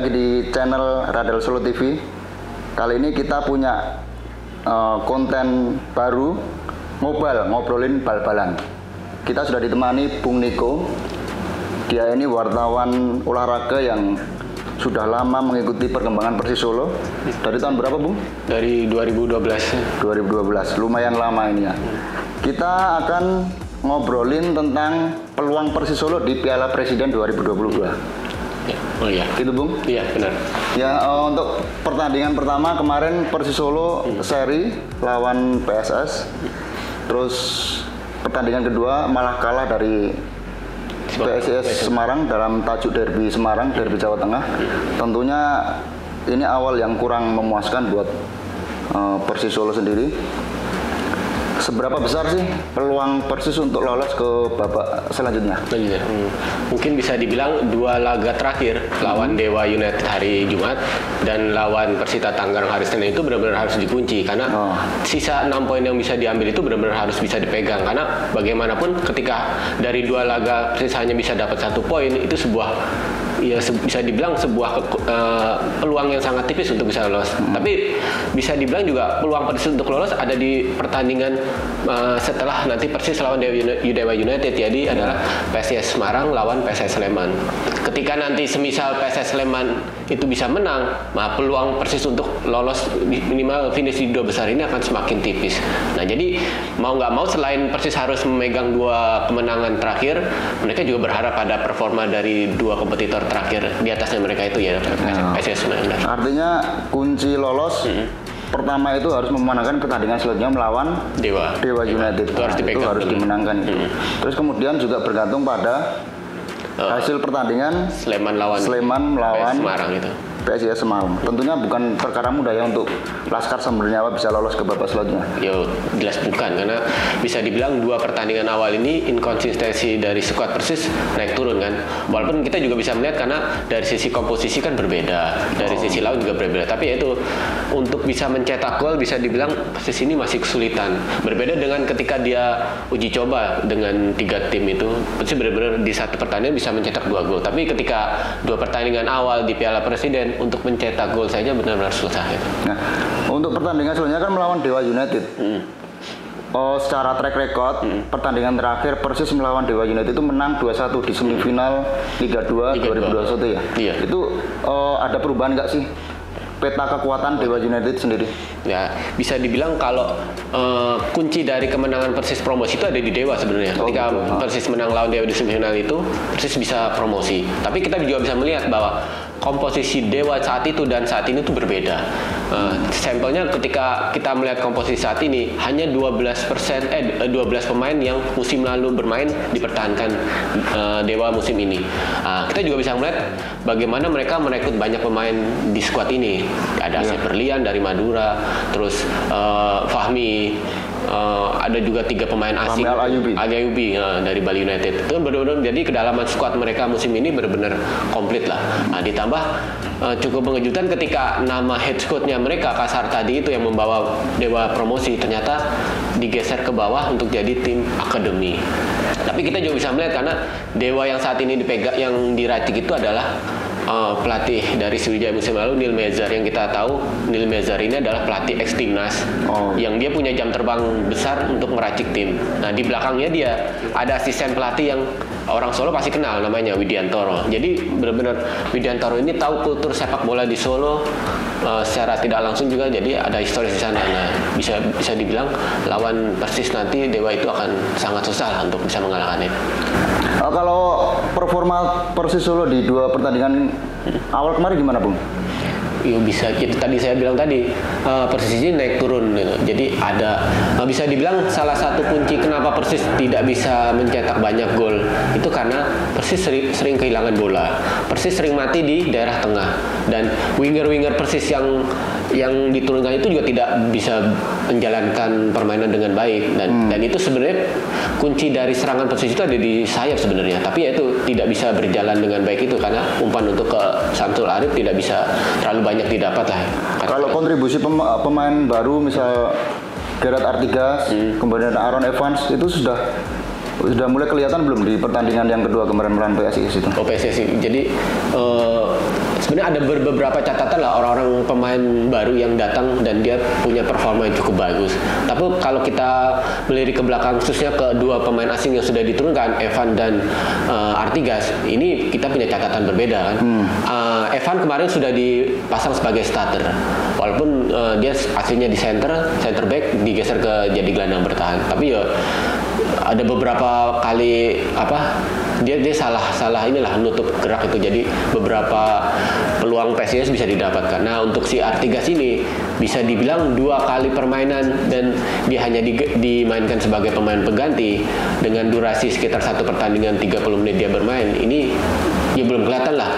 lagi di channel Radel Solo TV. Kali ini kita punya konten baru, ngobrolin bal-balan. Kita sudah ditemani Bung Niko. Dia ini wartawan olahraga yang sudah lama mengikuti perkembangan Persis Solo. Dari tahun berapa, Bung? Dari 2012. 2012, lumayan lama ini ya. Kita akan ngobrolin tentang peluang Persis Solo di Piala Presiden 2022. Oh iya. Gitu, Bung? Iya, benar. Ya, untuk pertandingan pertama kemarin Persis Solo seri lawan PSS. Terus pertandingan kedua malah kalah dari PSIS Semarang dalam tajuk derby Semarang, derby Jawa Tengah. Tentunya ini awal yang kurang memuaskan buat Persis Solo sendiri. Seberapa besar sih peluang Persis untuk lolos ke babak selanjutnya? Mungkin bisa dibilang dua laga terakhir lawan Dewa United hari Jumat dan lawan Persita Tangerang hari Senin itu benar-benar harus dikunci karena sisa 6 poin yang bisa diambil itu benar-benar harus bisa dipegang karena bagaimanapun ketika dari dua laga Persis hanya bisa dapat 1 poin itu sebuah bisa dibilang sebuah peluang yang sangat tipis untuk bisa lolos. Tapi bisa dibilang juga peluang Persis untuk lolos ada di pertandingan setelah nanti Persis lawan Dewa United, jadi adalah PSIS Semarang lawan PSS Sleman. Ketika nanti semisal PSS Sleman itu bisa menang, maka peluang Persis untuk lolos minimal finish di 2 besar ini akan semakin tipis. Nah, jadi mau nggak mau selain Persis harus memegang 2 kemenangan terakhir, mereka juga berharap pada performa dari 2 kompetitor terakhir di atasnya mereka itu ya, PSIS Semarang. Artinya kunci lolos pertama itu harus memenangkan pertandingan selanjutnya melawan Dewa United. Itu harus dimenangkan itu. Terus kemudian juga bergantung pada hasil pertandingan Sleman melawan Semarang itu. PSIS Semarang. Tentunya bukan perkara mudah ya untuk Laskar Sumber Nyawa bisa lolos ke babak selanjutnya. Yo, jelas bukan, karena bisa dibilang 2 pertandingan awal ini inkonsistensi dari skuad Persis naik turun kan. Walaupun kita juga bisa melihat karena dari sisi komposisi kan berbeda, dari sisi lawan juga berbeda. Tapi itu untuk bisa mencetak gol bisa dibilang Persis ini masih kesulitan. Berbeda dengan ketika dia uji coba dengan 3 tim itu, Persis benar-benar di satu pertandingan bisa mencetak 2 gol. Tapi ketika 2 pertandingan awal di Piala Presiden untuk mencetak gol saja benar-benar susah ya. Nah, untuk pertandingan selanjutnya kan melawan Dewa United. Secara track record pertandingan terakhir Persis melawan Dewa United itu menang 2-1 di semifinal Liga 2 2021 ya. Iya. Itu ada perubahan nggak sih peta kekuatan Dewa United sendiri? Ya, bisa dibilang kalau kunci dari kemenangan Persis promosi itu ada di Dewa sebenarnya. Ketika Persis menang lawan Dewa di semifinal itu, Persis bisa promosi. Tapi kita juga bisa melihat bahwa komposisi Dewa saat itu dan saat ini itu berbeda. Sampelnya ketika kita melihat komposisi saat ini hanya 12 pemain yang musim lalu bermain dipertahankan Dewa musim ini. Kita juga bisa melihat bagaimana mereka merekrut banyak pemain di skuad ini. Ada Asep Berlian dari Madura, terus Fahmi, ada juga 3 pemain asing, Al-Ayubi dari Bali United. Itu benar-benar jadi kedalaman skuad mereka musim ini benar-benar komplit lah. Ditambah cukup mengejutkan ketika nama head coach-nya mereka Kasar tadi itu yang membawa Dewa promosi ternyata digeser ke bawah untuk jadi tim akademi. Tapi kita juga bisa melihat karena Dewa yang saat ini dipegang, yang diracik itu adalah pelatih dari Sriwijaya musim lalu, Neil Mezar, yang kita tahu Neil Mezar ini adalah pelatih ex timnas yang dia punya jam terbang besar untuk meracik tim. Nah, di belakangnya dia ada asisten pelatih yang orang Solo pasti kenal, namanya Widiantoro. Jadi benar-benar Widiantoro ini tahu kultur sepak bola di Solo secara tidak langsung juga, jadi ada historis di sana. Nah, bisa dibilang lawan Persis nanti Dewa itu akan sangat susah lah untuk bisa mengalahkannya. Kalau performa Persis Solo di 2 pertandingan awal kemarin gimana, Bung? Ya bisa, tadi saya bilang tadi Persis ini naik turun gitu. Jadi ada bisa dibilang salah satu kunci kenapa Persis tidak bisa mencetak banyak gol itu karena Persis sering kehilangan bola. Persis sering mati di daerah tengah dan winger-winger Persis yang diturunkan itu juga tidak bisa menjalankan permainan dengan baik dan itu sebenarnya kunci dari serangan Persis itu ada di sayap sebenarnya, tapi ya itu tidak bisa berjalan dengan baik itu karena umpan untuk ke Samsul Arif tidak bisa terlalu banyak didapat lah. Kalau kontribusi pemain baru misal Gerard Artigas, kemudian Aaron Evans itu sudah Sudah mulai kelihatan belum di pertandingan yang kedua kemarin melawan PSIS itu? Oh PSSI. Jadi sebenarnya ada beberapa catatan lah orang-orang pemain baru yang datang dan dia punya performa yang cukup bagus. Tapi kalau kita melirik ke belakang khususnya ke dua pemain asing yang sudah diturunkan, Evan dan Artigas, ini kita punya catatan berbeda kan. Evan kemarin sudah dipasang sebagai starter, walaupun dia aslinya di center back digeser ke jadi gelandang bertahan. Tapi ya ada beberapa kali dia salah inilah nutup gerak itu, jadi beberapa peluang PSIS bisa didapatkan. Nah untuk si Artigas ini bisa dibilang 2 kali permainan dan dia hanya dimainkan sebagai pemain pengganti dengan durasi sekitar 1 pertandingan 30 menit dia bermain. Ini ya belum kelihatan lah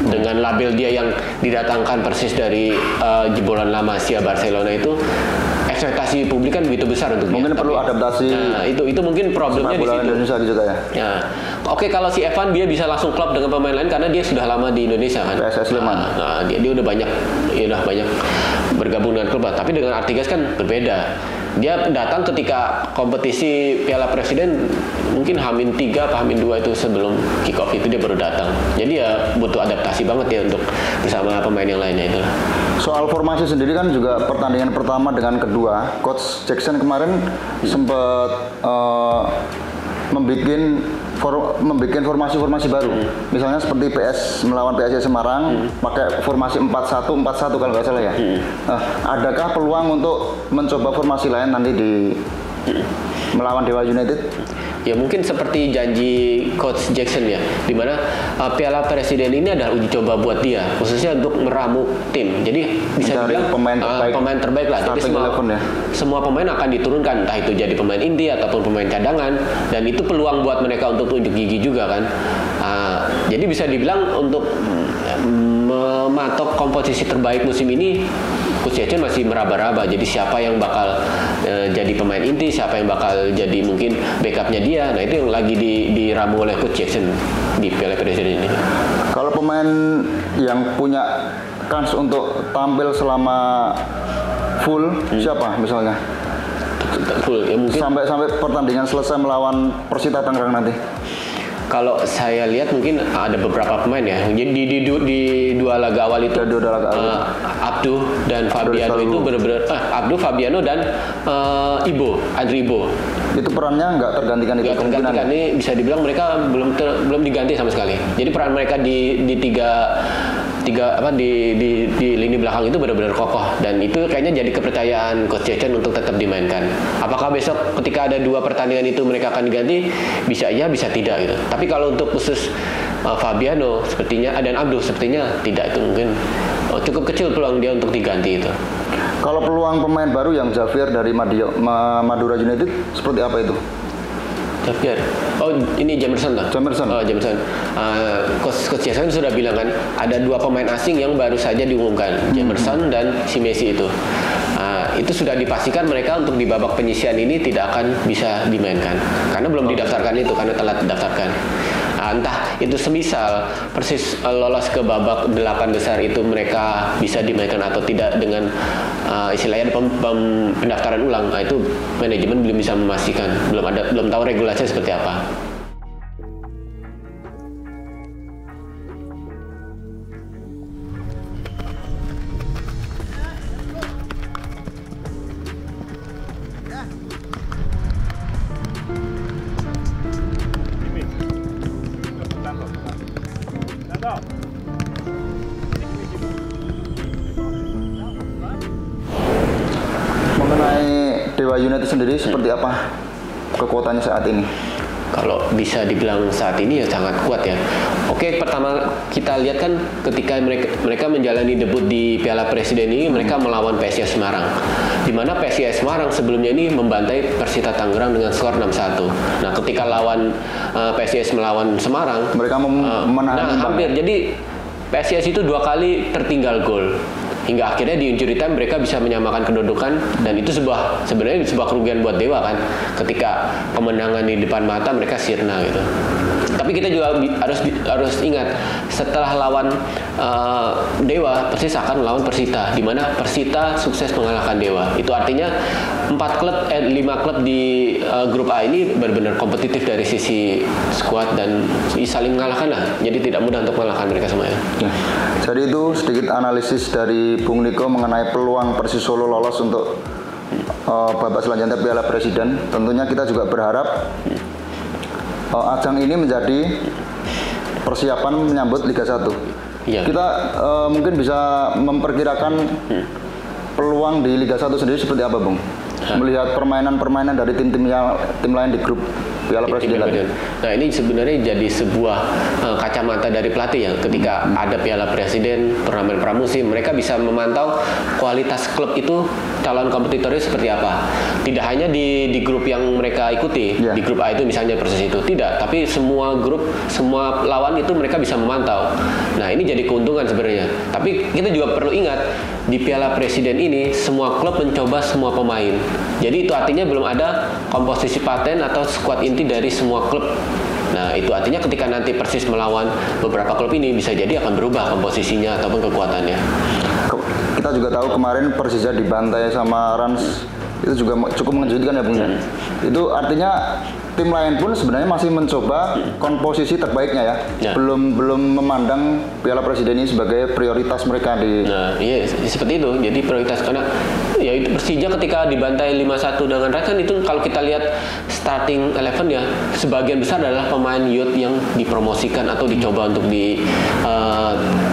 dengan label dia yang didatangkan persis dari jebolan La Masia Barcelona itu. Ekspektasi publik kan begitu besar untuk mungkin dia. Perlu adaptasi. Nah, itu mungkin problemnya di situ. Indonesia juga ya. Ya. Oke, kalau si Evan dia bisa langsung klop dengan pemain lain karena dia sudah lama di Indonesia kan. PSS Sleman. Nah, dia udah banyak bergabung dengan klub, tapi dengan Artigas kan berbeda. Dia datang ketika kompetisi Piala Presiden mungkin H-3 atau H-2 itu sebelum kick off itu dia baru datang. Jadi ya butuh adaptasi banget ya untuk bersama pemain yang lainnya itu. Soal formasi sendiri kan juga pertandingan pertama dengan kedua, Coach Jackson kemarin sempat membuat formasi-formasi baru. Misalnya seperti melawan PSIS Semarang pakai formasi 4-1-4-1 kalau nggak salah ya. Adakah peluang untuk mencoba formasi lain nanti di melawan Dewa United? Ya mungkin seperti janji Coach Jackson ya, dimana Piala Presiden ini adalah uji coba buat dia, khususnya untuk meramu tim. Jadi bisa dibilang pemain terbaik lah. Jadi semua pemain akan diturunkan, entah itu jadi pemain inti ataupun pemain cadangan, dan itu peluang buat mereka untuk tunjuk gigi juga kan. Jadi bisa dibilang untuk mematok komposisi terbaik musim ini, Coach Jackson masih meraba-raba. Jadi siapa yang bakal jadi pemain inti, siapa yang bakal jadi mungkin backupnya dia. Nah itu yang lagi diramu oleh Coach Jackson di Piala Presiden ini. Kalau pemain yang punya kans untuk tampil selama full siapa misalnya? Full ya mungkin sampai pertandingan selesai melawan Persita Tangerang nanti. Kalau saya lihat mungkin ada beberapa pemain ya. Jadi di dua laga awal itu Abduh dan Fabiano itu benar-benar Abduh, Fabiano dan Andri Ibo. Itu perannya nggak tergantikan itu. Nggak tergantikan, ini bisa dibilang mereka belum diganti sama sekali. Jadi peran mereka di lini belakang itu benar-benar kokoh, dan itu kayaknya jadi kepercayaan Coach Jackson untuk tetap dimainkan. Apakah besok ketika ada 2 pertandingan itu mereka akan diganti? Bisa iya, bisa tidak gitu. Tapi kalau untuk khusus Fabiano sepertinya dan Abdul sepertinya tidak, itu mungkin cukup kecil peluang dia untuk diganti itu. Kalau peluang pemain baru yang Javier dari Madura United seperti apa itu? Javier. Oh, ini Jamerson lah. Jamerson. Oh, Jamerson. Coach Jackson sudah bilang kan, ada 2 pemain asing yang baru saja diumumkan, Jamerson dan si Messi itu. Itu sudah dipastikan mereka untuk di babak penyisian ini tidak akan bisa dimainkan karena belum didaftarkan itu, karena telat didaftarkan. Entah itu semisal Persis lolos ke babak 8 besar itu mereka bisa dimainkan atau tidak dengan istilahnya pendaftaran ulang. Itu manajemen belum bisa memastikan, belum tahu regulasinya seperti apa. Mengenai Dewa United sendiri seperti apa kekuatannya saat ini? Kalau bisa dibilang saat ini ya sangat kuat ya. Oke, pertama kita lihat kan ketika mereka menjalani debut di Piala Presiden ini, mereka melawan PSIS Semarang. Di mana PSIS Semarang sebelumnya ini membantai Persita Tangerang dengan skor 6-1. Nah, ketika lawan PSIS melawan Semarang, mereka menahan hampir. Jadi PSIS itu 2 kali tertinggal gol. Hingga akhirnya di injury time mereka bisa menyamakan kedudukan, dan itu sebenarnya sebuah kerugian buat Dewa kan, ketika kemenangan di depan mata mereka sirna gitu. Tapi kita juga harus ingat, setelah lawan Dewa, Persis akan melawan Persita, di mana Persita sukses mengalahkan Dewa. Itu artinya 5 klub di grup A ini benar-benar kompetitif dari sisi skuad dan saling mengalahkan lah. Jadi tidak mudah untuk mengalahkan mereka semuanya. Jadi itu sedikit analisis dari Bung Niko mengenai peluang Persis Solo lolos untuk babak selanjutnya Piala Presiden. Tentunya kita juga berharap ajang ini menjadi persiapan menyambut Liga 1. Ya. Kita mungkin bisa memperkirakan peluang di Liga 1 sendiri seperti apa, Bung? Melihat permainan-permainan dari tim lain di grup Piala Presiden tadi. Nah, ini sebenarnya jadi sebuah kacamata dari pelatih ya. Ketika ada Piala Presiden, turnamen pramusim, mereka bisa memantau kualitas klub itu calon kompetitornya seperti apa. Tidak hanya di grup yang mereka ikuti, di grup A itu misalnya Persis itu tidak, tapi semua grup, semua lawan itu mereka bisa memantau. Nah, ini jadi keuntungan sebenarnya. Tapi kita juga perlu ingat di Piala Presiden ini semua klub mencoba semua pemain. Jadi itu artinya belum ada komposisi paten atau skuad inti dari semua klub. Nah, itu artinya ketika nanti Persis melawan beberapa klub ini bisa jadi akan berubah komposisinya ataupun kekuatannya. Kita juga tahu kemarin Persija dibantai sama Rans, itu juga cukup mengejutkan ya, Bung. Itu artinya tim lain pun sebenarnya masih mencoba komposisi terbaiknya ya. Belum memandang Piala Presiden ini sebagai prioritas mereka di. Nah, iya seperti itu. Jadi prioritas karena ya itu Persija ketika dibantai 5-1 dengan Rans kan itu kalau kita lihat starting 11 ya sebagian besar adalah pemain youth yang dipromosikan atau dicoba untuk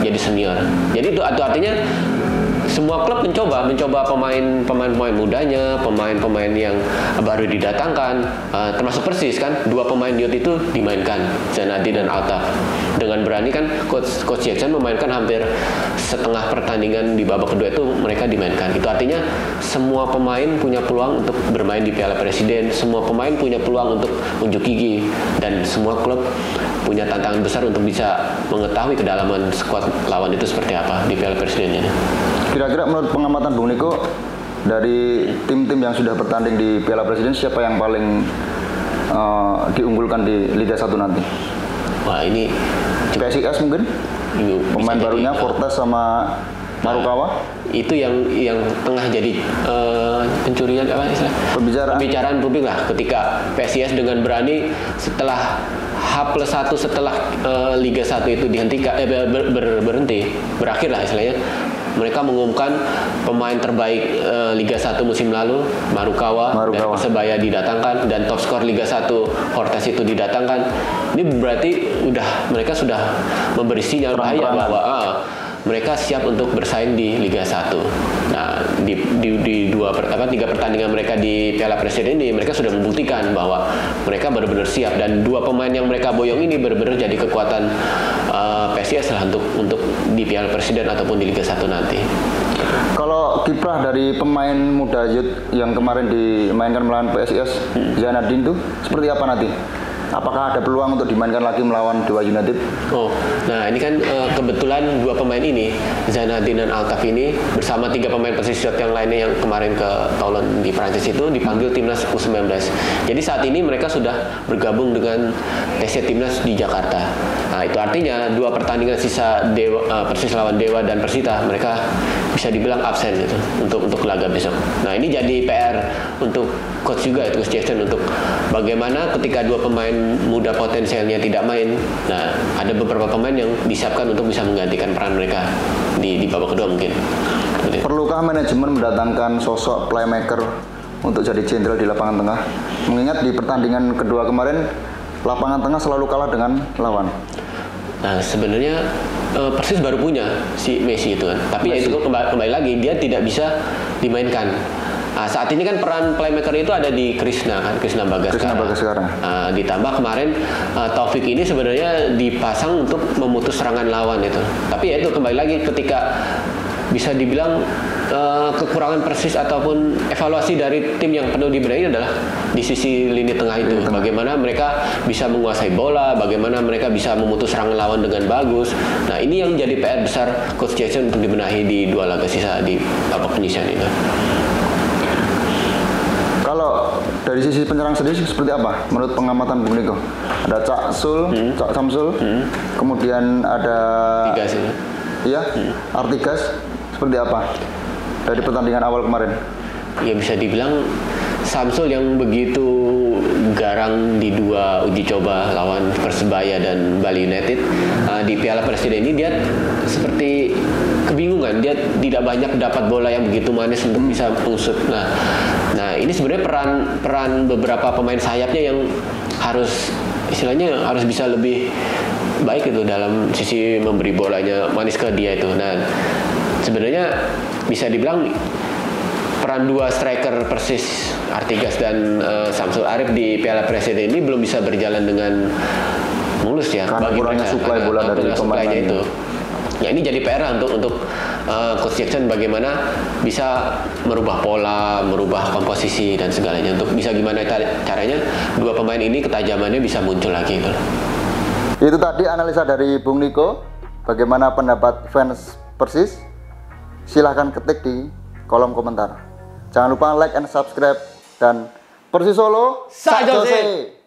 jadi senior. Jadi itu artinya semua klub mencoba pemain mudanya, pemain yang baru didatangkan, termasuk Persis kan, 2 pemain youth itu dimainkan, Zanadi dan Altaf. Dengan berani kan Coach Jackson memainkan hampir setengah pertandingan di babak kedua itu mereka dimainkan. Itu artinya semua pemain punya peluang untuk bermain di Piala Presiden, semua pemain punya peluang untuk unjuk gigi, dan semua klub punya tantangan besar untuk bisa mengetahui kedalaman skuad lawan itu seperti apa di Piala Presidennya. Kira-kira menurut pengamatan Bung Niko, dari tim-tim yang sudah bertanding di Piala Presiden, siapa yang paling diunggulkan di Liga 1 nanti? Wah, ini PSIS mungkin? Pemain barunya Fortes sama Marukawa? Itu yang tengah jadi pencurian apa istilah? Pembicaraan publik lah ketika PSIS dengan berani setelah H+1 setelah Liga 1 itu dihentikan berakhir lah istilahnya. Mereka mengumumkan pemain terbaik Liga 1 musim lalu, Marukawa. Dan Persebaya didatangkan, dan top skor Liga 1 Fortes itu didatangkan. Ini berarti mereka sudah memberi sinyal bahaya bahwa mereka siap untuk bersaing di Liga 1. Nah, di 3 pertandingan mereka di Piala Presiden ini mereka sudah membuktikan bahwa mereka benar-benar siap, dan 2 pemain yang mereka boyong ini benar-benar jadi kekuatan PSIS lah untuk di Piala Presiden ataupun di Liga 1 nanti. Kalau kiprah dari pemain muda youth yang kemarin dimainkan melawan PSIS, Zanadin itu seperti apa nanti? Apakah ada peluang untuk dimainkan lagi melawan Dewa United? Nah ini kan kebetulan 2 pemain ini, Zanadin dan Altaf ini bersama 3 pemain Persis yang lainnya yang kemarin ke Toulon di Prancis itu dipanggil timnas U19. Jadi saat ini mereka sudah bergabung dengan TC Timnas di Jakarta. Nah itu artinya 2 pertandingan sisa Persis lawan Dewa dan Persita mereka bisa dibilang absen gitu untuk laga besok. Nah ini jadi PR untuk coach juga, Coach Jackson, untuk bagaimana ketika 2 pemain muda potensialnya tidak main. Nah, ada beberapa pemain yang disiapkan untuk bisa menggantikan peran mereka di babak kedua mungkin. Perlukah manajemen mendatangkan sosok playmaker untuk jadi jenderal di lapangan tengah? Mengingat di pertandingan kedua kemarin lapangan tengah selalu kalah dengan lawan. Nah, sebenarnya Persis baru punya si Messi itu kan. Tapi ya itu kembali lagi dia tidak bisa dimainkan. Nah, saat ini kan peran playmaker itu ada di Krishna Bagaskara. Ditambah kemarin Taufik ini sebenarnya dipasang untuk memutus serangan lawan itu. Tapi ya itu kembali lagi ketika bisa dibilang kekurangan Persis ataupun evaluasi dari tim yang penuh dibenahi adalah di sisi lini tengah itu. Bagaimana mereka bisa menguasai bola, bagaimana mereka bisa memutus serangan lawan dengan bagus. Nah ini yang jadi PR besar Coach Jackson untuk dibenahi di 2 laga sisa di babak penyisian itu. Kalau dari sisi penyerang sendiri seperti apa menurut pengamatan Bung Niko? Ada Cak Samsul, kemudian ada Artigas Artigas, seperti apa dari pertandingan awal kemarin? ya bisa dibilang Samsul yang begitu garang di dua uji coba lawan Persebaya dan Bali United di Piala Presiden ini, dia seperti kebingungan, dia tidak banyak dapat bola yang begitu manis untuk bisa mengusut. Nah ini sebenarnya peran beberapa pemain sayapnya yang harus istilahnya harus bisa lebih baik itu dalam sisi memberi bolanya manis ke dia itu. Nah sebenarnya bisa dibilang peran dua striker Persis, Artigas dan Samsul Arif di Piala Presiden ini belum bisa berjalan dengan mulus ya, karena kurangnya suplai bola dari pemainnya itu. Ya ini jadi PR untuk Coach Jackson bagaimana bisa merubah pola, merubah komposisi dan segalanya, untuk bisa gimana caranya dua pemain ini ketajamannya bisa muncul lagi gitu. Itu tadi analisa dari Bung Niko. Bagaimana pendapat fans Persis? Silahkan ketik di kolom komentar. Jangan lupa like and subscribe, dan Persis Solo, Sak Jose!